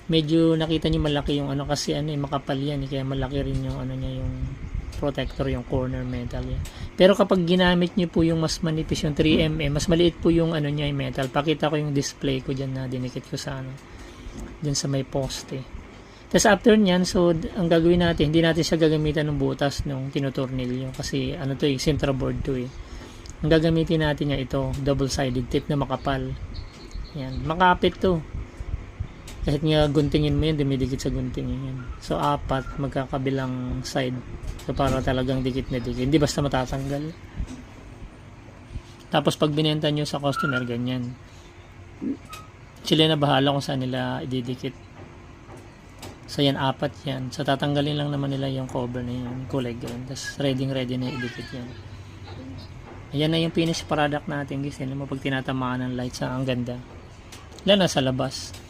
medyo nakita niyo malaki yung ano kasi ano makapal yan kaya malaki rin yung ano niya yung protector, yung corner metal yan. Pero kapag ginamit niyo po yung mas manipis yung 3mm, mas maliit po yung ano niya yung metal. Pakita ko yung display ko diyan na dinikit ko sa ano diyan sa may poste. Tapos after nyan, so ang gagawin natin, hindi natin siya gagamitan ng butas nung tinutornilyo kasi ano to eh, sintra board to eh. Ang gagamitin natin niya ito, double-sided tape na makapal. Yan, makapit to. Kahit nga guntingin mo yan, dumidikit sa guntingin yan. So 4 magkakabilang side. So para talagang dikit na dikit. Hindi basta matatanggal. Tapos pag binenta nyo sa customer, ganyan. Sila na bahala kung saan nila ididikit. So yan, 4 yan. So tatanggalin lang naman nila yung cover na yun, kulay green. Tapos ready na idikit yan. Ayan na yung finished product natin guys. Yan mo pag tinatamaan ng lights, ang ganda. Yan nasa labas.